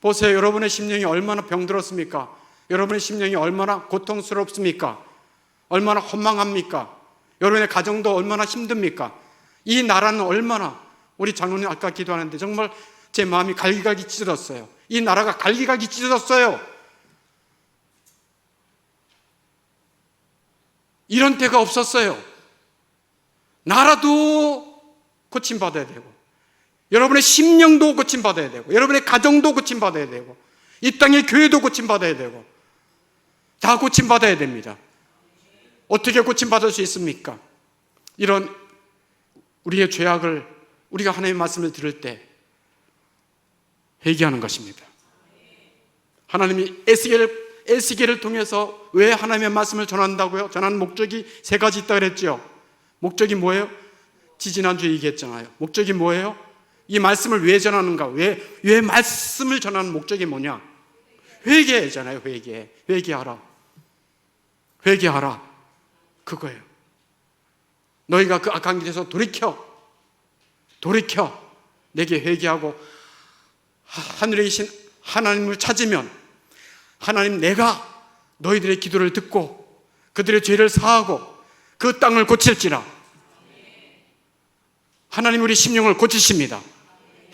보세요. 여러분의 심령이 얼마나 병들었습니까? 여러분의 심령이 얼마나 고통스럽습니까? 얼마나 허망합니까? 여러분의 가정도 얼마나 힘듭니까? 이 나라는 얼마나, 우리 장로님 아까 기도하는데 정말 제 마음이 갈기갈기 찢어졌어요. 이 나라가 갈기갈기 찢어졌어요. 이런 때가 없었어요. 나라도 고침받아야 되고, 여러분의 심령도 고침받아야 되고, 여러분의 가정도 고침받아야 되고, 이 땅의 교회도 고침받아야 되고, 다 고침받아야 됩니다. 어떻게 고침받을 수 있습니까? 이런 우리의 죄악을 우리가 하나님의 말씀을 들을 때 회개하는 것입니다. 하나님이 에스겔을 통해서 왜 하나님의 말씀을 전한다고요? 전하는 목적이 세 가지 있다고 그랬죠. 목적이 뭐예요? 지지난주에 얘기했잖아요. 목적이 뭐예요? 이 말씀을 왜 전하는가? 왜 말씀을 전하는 목적이 뭐냐? 회개잖아요. 회개하라. 그거예요. 너희가 그 악한 길에서 돌이켜 내게 회개하고 하늘에 계신 하나님을 찾으면, 하나님, 내가 너희들의 기도를 듣고 그들의 죄를 사하고 그 땅을 고칠지라. 하나님 우리 심령을 고치십니다.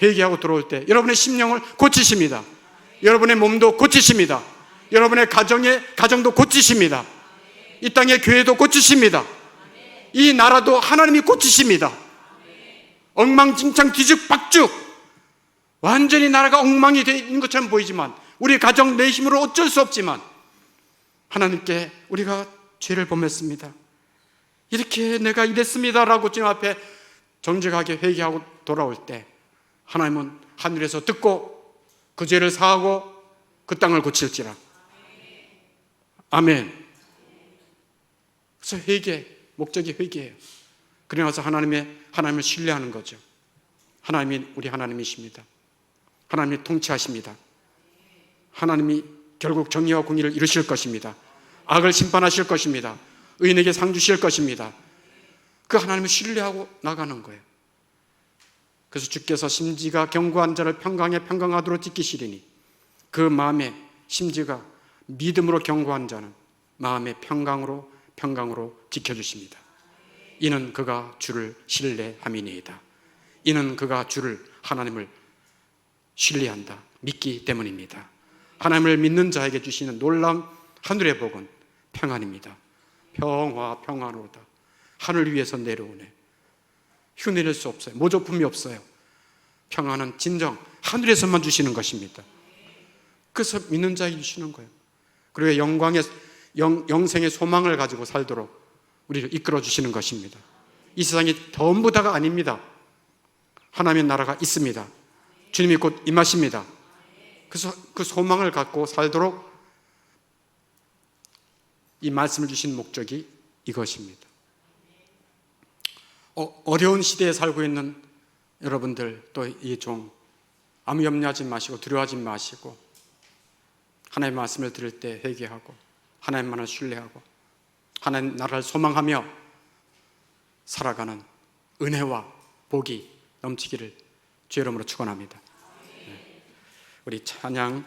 회개하고 들어올 때 여러분의 심령을 고치십니다. 여러분의 몸도 고치십니다. 여러분의 가정도 고치십니다. 이 땅의 교회도 고치십니다. 이 나라도 하나님이 고치십니다. 엉망진창 뒤죽박죽 완전히 나라가 엉망이 되어 있는 것처럼 보이지만, 우리 가정 내 힘으로 어쩔 수 없지만 하나님께 우리가 죄를 범했습니다, 이렇게 내가 이랬습니다라고 주님 앞에 정직하게 회개하고 돌아올 때 하나님은 하늘에서 듣고 그 죄를 사하고 그 땅을 고칠지라. 아멘. 그래서 목적이 회개예요. 그러나서 하나님을 신뢰하는 거죠. 하나님이 우리 하나님이십니다. 하나님이 통치하십니다. 하나님이 결국 정의와 공의를 이루실 것입니다. 악을 심판하실 것입니다. 의인에게 상 주실 것입니다. 그 하나님을 신뢰하고 나가는 거예요. 그래서 주께서 심지가 견고한 자를 평강에 평강하도록 지키시리니 그 마음에 심지가 믿음으로 견고한 자는 마음의 평강으로 지켜주십니다. 이는 그가 주를 신뢰함이니이다. 이는 그가 주를 하나님을 신뢰한다, 믿기 때문입니다. 하나님을 믿는 자에게 주시는 놀라운 하늘의 복은 평안입니다. 평화로다. 하늘 위에서 내려오네. 흉내낼 수 없어요. 모조품이 없어요. 평안은 진정 하늘에서만 주시는 것입니다. 그래서 믿는 자에게 주시는 거예요. 그리고 영생의 소망을 가지고 살도록 우리를 이끌어 주시는 것입니다. 이 세상이 전부 다가 아닙니다. 하나님의 나라가 있습니다. 주님이 곧 임하십니다. 그래서 그 소망을 갖고 살도록 이 말씀을 주신 목적이 이것입니다. 어려운 시대에 살고 있는 여러분들, 또 이 종 아무 염려하지 마시고 두려워하지 마시고 하나님의 말씀을 들을 때 회개하고 하나님만을 신뢰하고 하나님 나라를 소망하며 살아가는 은혜와 복이 넘치기를 주의 이름으로 축원합니다. 우리 찬양